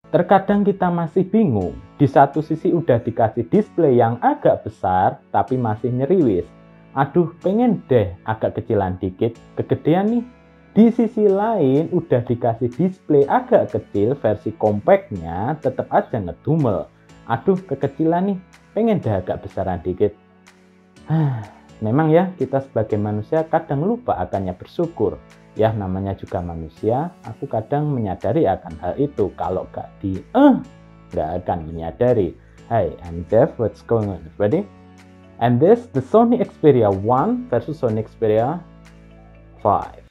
Terkadang kita masih bingung, di satu sisi udah dikasih display yang agak besar tapi masih nyeriwis. Aduh, pengen deh agak kecilan dikit, kegedean nih. Di sisi lain udah dikasih display agak kecil versi compactnya tetap aja ngedumel. Aduh, kekecilan nih, pengen deh agak besaran dikit. Memang ya, kita sebagai manusia kadang lupa akannya bersyukur. Ya, namanya juga manusia, aku kadang menyadari akan hal itu. Kalau nggak akan menyadari. Hey, I'm Dev, what's going on everybody? And this, the Sony Xperia 1 versus Sony Xperia 5.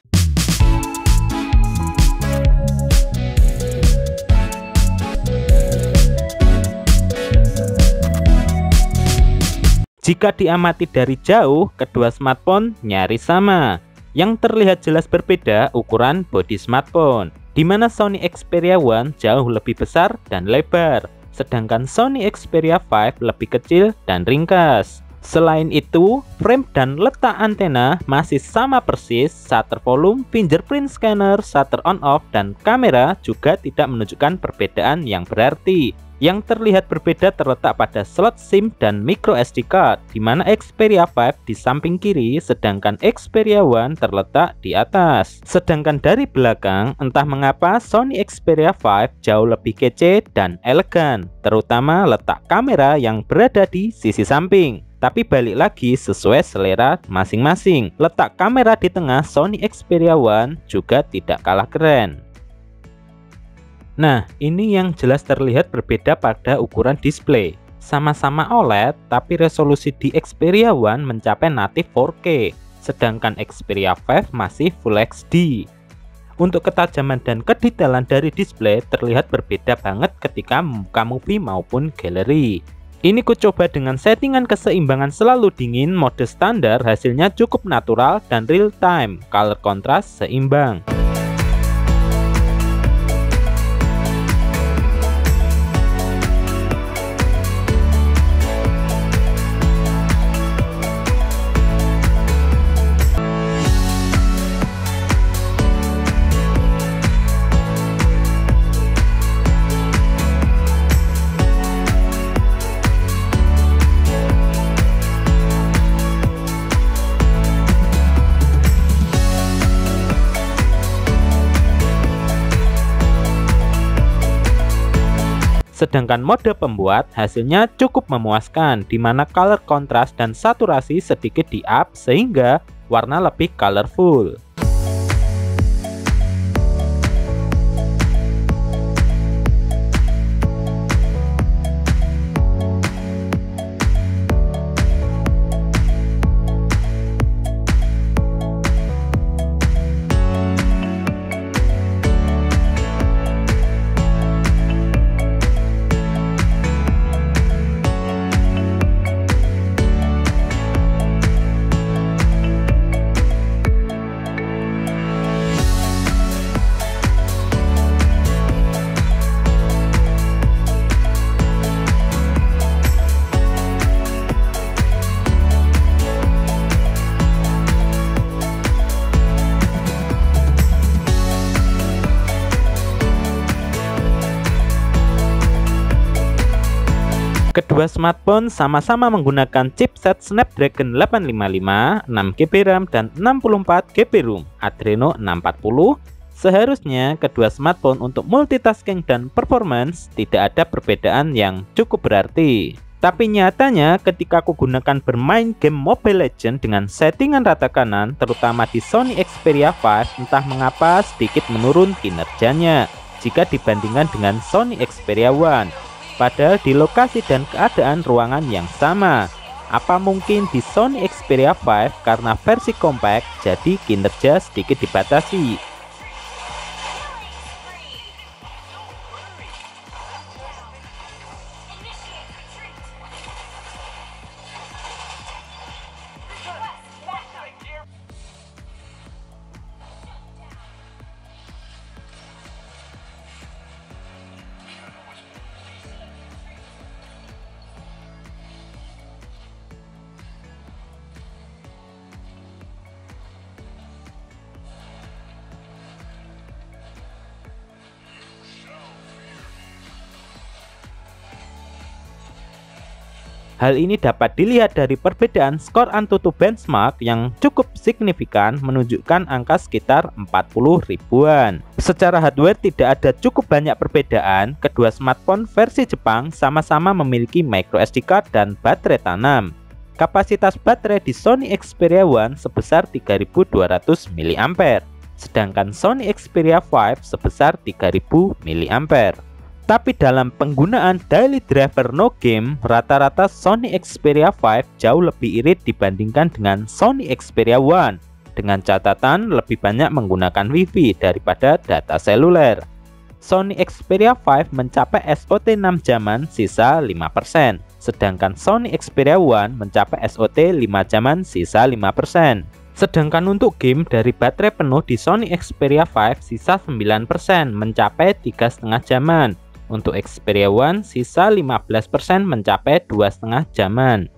Jika diamati dari jauh, kedua smartphone nyaris sama. Yang terlihat jelas berbeda ukuran bodi smartphone, di mana Sony Xperia 1 jauh lebih besar dan lebar, sedangkan Sony Xperia 5 lebih kecil dan ringkas. Selain itu, frame dan letak antena masih sama persis, shutter volume, fingerprint scanner, shutter on-off, dan kamera juga tidak menunjukkan perbedaan yang berarti. Yang terlihat berbeda terletak pada slot SIM dan micro SD card, di mana Xperia 5 di samping kiri, sedangkan Xperia 1 terletak di atas. Sedangkan dari belakang, entah mengapa Sony Xperia 5 jauh lebih kece dan elegan, terutama letak kamera yang berada di sisi samping. Tapi balik lagi sesuai selera masing-masing. Letak kamera di tengah Sony Xperia 1 juga tidak kalah keren. Nah, ini yang jelas terlihat berbeda pada ukuran display. Sama-sama OLED, tapi resolusi di Xperia 1 mencapai native 4K, sedangkan Xperia 5 masih Full HD. Untuk ketajaman dan kedetailan dari display terlihat berbeda banget ketika membuka movie maupun galeri. Ini ku coba dengan settingan keseimbangan selalu dingin mode standar, hasilnya cukup natural dan real time, color contrast seimbang. Sedangkan mode pembuat hasilnya cukup memuaskan, di mana color contrast dan saturasi sedikit di up sehingga warna lebih colorful. Kedua smartphone sama-sama menggunakan chipset Snapdragon 855, 6GB RAM dan 64GB ROM Adreno 640. Seharusnya kedua smartphone untuk multitasking dan performance tidak ada perbedaan yang cukup berarti. Tapi nyatanya ketika aku gunakan bermain game Mobile Legends dengan settingan rata kanan, terutama di Sony Xperia 5, entah mengapa sedikit menurun kinerjanya jika dibandingkan dengan Sony Xperia 1. Padahal di lokasi dan keadaan ruangan yang sama. Apa mungkin di Sony Xperia 5 karena versi compact jadi kinerja sedikit dibatasi. Hal ini dapat dilihat dari perbedaan skor AnTuTu benchmark yang cukup signifikan, menunjukkan angka sekitar 40 ribuan. Secara hardware tidak ada cukup banyak perbedaan. Kedua smartphone versi Jepang sama-sama memiliki microSD card dan baterai tanam. Kapasitas baterai di Sony Xperia One sebesar 3200 mAh, sedangkan Sony Xperia 5 sebesar 3000 mAh. Tapi dalam penggunaan daily driver no game, rata-rata Sony Xperia 5 jauh lebih irit dibandingkan dengan Sony Xperia One, dengan catatan lebih banyak menggunakan Wi-Fi daripada data seluler. Sony Xperia 5 mencapai SOT 6 jaman sisa 5%, sedangkan Sony Xperia One mencapai SOT 5 jaman sisa 5%. Sedangkan untuk game dari baterai penuh di Sony Xperia 5 sisa 9%, mencapai 3,5 jaman. Untuk Xperia One sisa 15%, mencapai 2,5 jaman.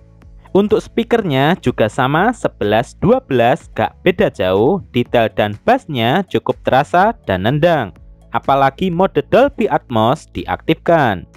Untuk speakernya juga sama 11-12, gak beda jauh. Detail dan bassnya cukup terasa dan nendang, apalagi mode Dolby Atmos diaktifkan.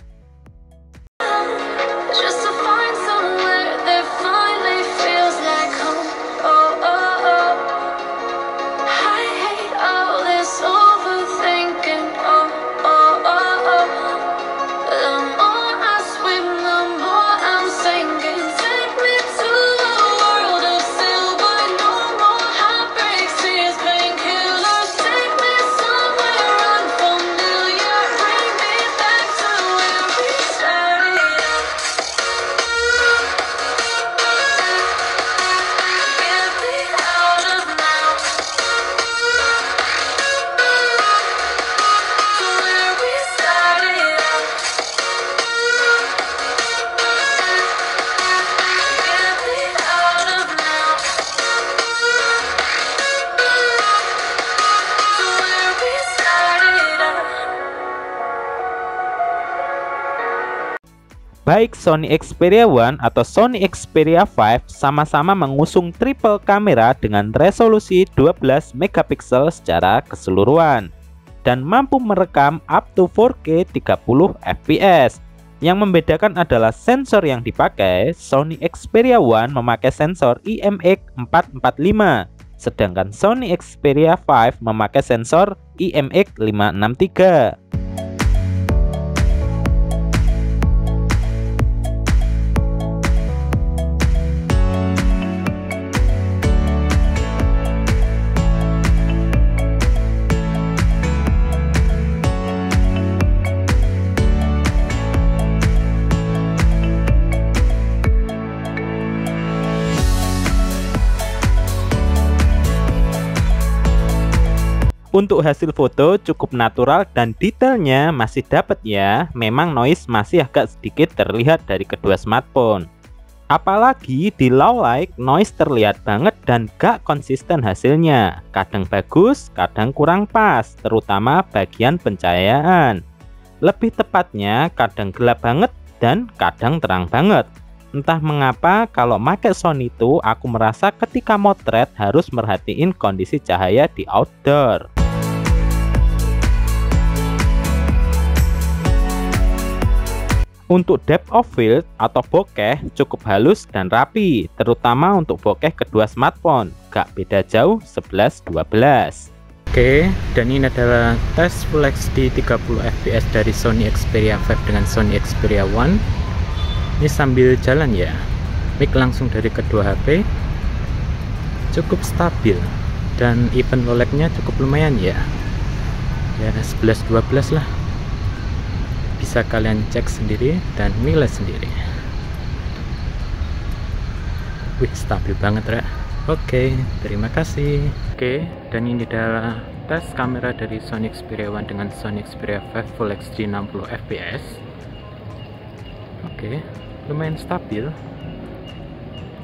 Baik Sony Xperia One atau Sony Xperia 5 sama-sama mengusung triple kamera dengan resolusi 12 megapiksel secara keseluruhan dan mampu merekam up to 4K 30 fps. Yang membedakan adalah sensor yang dipakai. Sony Xperia One memakai sensor IMX445, sedangkan Sony Xperia 5 memakai sensor IMX563. Untuk hasil foto cukup natural dan detailnya masih dapat ya. Memang noise masih agak sedikit terlihat dari kedua smartphone. Apalagi di low light noise terlihat banget dan gak konsisten hasilnya. Kadang bagus, kadang kurang pas, terutama bagian pencahayaan. Lebih tepatnya kadang gelap banget dan kadang terang banget. Entah mengapa kalau pakai Sony itu aku merasa ketika motret harus merhatiin kondisi cahaya di outdoor. Untuk depth of field atau bokeh cukup halus dan rapi, terutama untuk bokeh kedua smartphone, gak beda jauh 11-12. Oke, dan ini adalah tes Full HD 30 fps dari Sony Xperia 5 dengan Sony Xperia One. Ini sambil jalan ya, mic langsung dari kedua HP, cukup stabil dan even low lag-nya cukup lumayan ya 11-12 lah. Bisa kalian cek sendiri dan nilai sendiri. Wih, stabil banget ya. Oke, terima kasih. Oke, dan ini adalah tes kamera dari Sony Xperia One dengan Sony Xperia 5 Full HD 60 fps. Oke, lumayan stabil,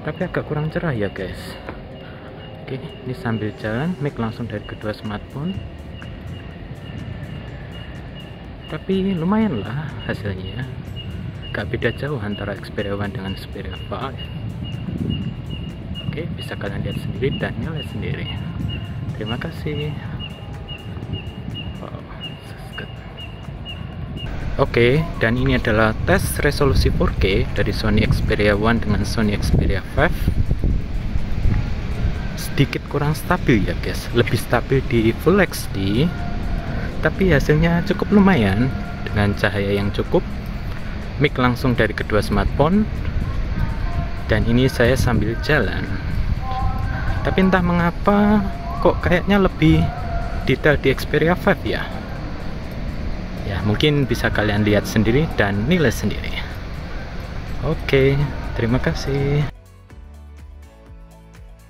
tapi agak kurang cerah ya guys. Oke, ini sambil jalan, mic langsung dari kedua smartphone. Tapi lumayan lah hasilnya, gak beda jauh antara Xperia One dengan Xperia 5. Oke, bisa kalian lihat sendiri dan nilai sendiri. Terima kasih. Oke, dan ini adalah tes resolusi 4K dari Sony Xperia One dengan Sony Xperia 5. Sedikit kurang stabil ya guys, lebih stabil di Full HD, tapi hasilnya cukup lumayan dengan cahaya yang cukup. Mic langsung dari kedua smartphone, dan ini saya sambil jalan. Tapi entah mengapa kok kayaknya lebih detail di Xperia 5 ya. Ya, mungkin bisa kalian lihat sendiri dan nilai sendiri. Oke, terima kasih.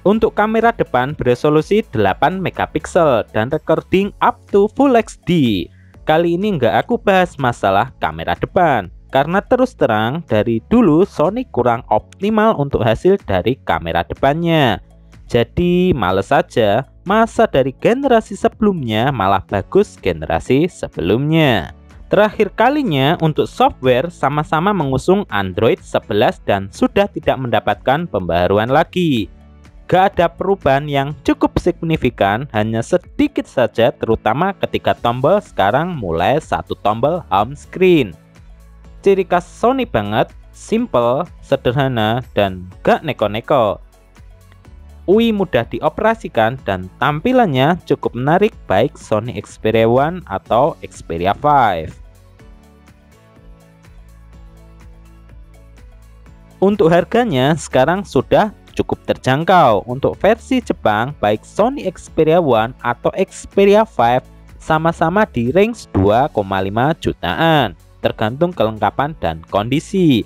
Untuk kamera depan beresolusi 8 megapiksel dan recording up to Full HD. Kali ini nggak aku bahas masalah kamera depan, karena terus terang dari dulu Sony kurang optimal untuk hasil dari kamera depannya. Jadi males aja, masa dari generasi sebelumnya malah bagus generasi sebelumnya. Terakhir kalinya untuk software sama-sama mengusung Android 11 dan sudah tidak mendapatkan pembaharuan lagi. Gak ada perubahan yang cukup signifikan, hanya sedikit saja terutama ketika tombol sekarang mulai satu tombol home screen. Ciri khas Sony banget, simple, sederhana, dan gak neko-neko. UI mudah dioperasikan dan tampilannya cukup menarik baik Sony Xperia One atau Xperia 5. Untuk harganya sekarang sudah cukup terjangkau. Untuk versi Jepang baik Sony Xperia One atau Xperia 5 sama-sama di range 2,5 jutaan, tergantung kelengkapan dan kondisi.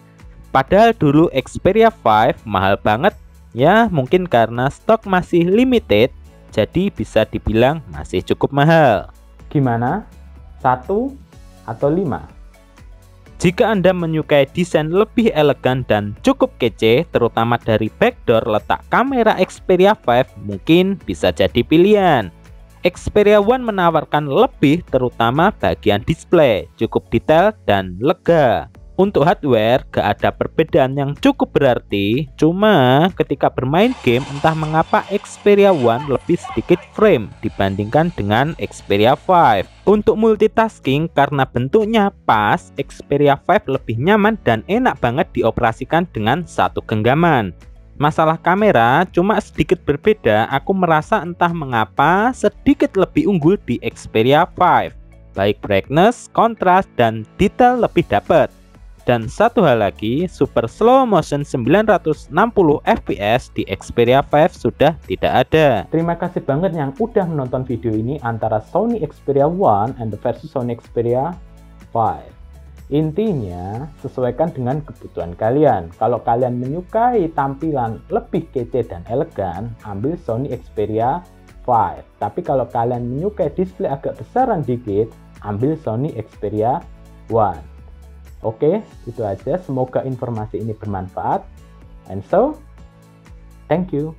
Padahal dulu Xperia 5 mahal banget. Ya, mungkin karena stok masih limited, jadi bisa dibilang masih cukup mahal. Gimana? 1 atau 5? Jika Anda menyukai desain lebih elegan dan cukup kece, terutama dari backdoor letak kamera Xperia 5, mungkin bisa jadi pilihan. Xperia One menawarkan lebih, terutama bagian display, cukup detail dan lega. Untuk hardware gak ada perbedaan yang cukup berarti, cuma ketika bermain game entah mengapa Xperia One lebih sedikit frame dibandingkan dengan Xperia 5. Untuk multitasking karena bentuknya pas, Xperia 5 lebih nyaman dan enak banget dioperasikan dengan satu genggaman. Masalah kamera cuma sedikit berbeda, aku merasa entah mengapa sedikit lebih unggul di Xperia 5. Baik brightness, kontras, dan detail lebih dapat. Dan satu hal lagi, super slow motion 960 fps di Xperia 5 sudah tidak ada. Terima kasih banget yang udah menonton video ini antara Sony Xperia One and versus Sony Xperia 5. Intinya, sesuaikan dengan kebutuhan kalian. Kalau kalian menyukai tampilan lebih kece dan elegan, ambil Sony Xperia 5. Tapi kalau kalian menyukai display agak besaran dikit, ambil Sony Xperia One. Oke, itu aja. Semoga informasi ini bermanfaat. And so, thank you.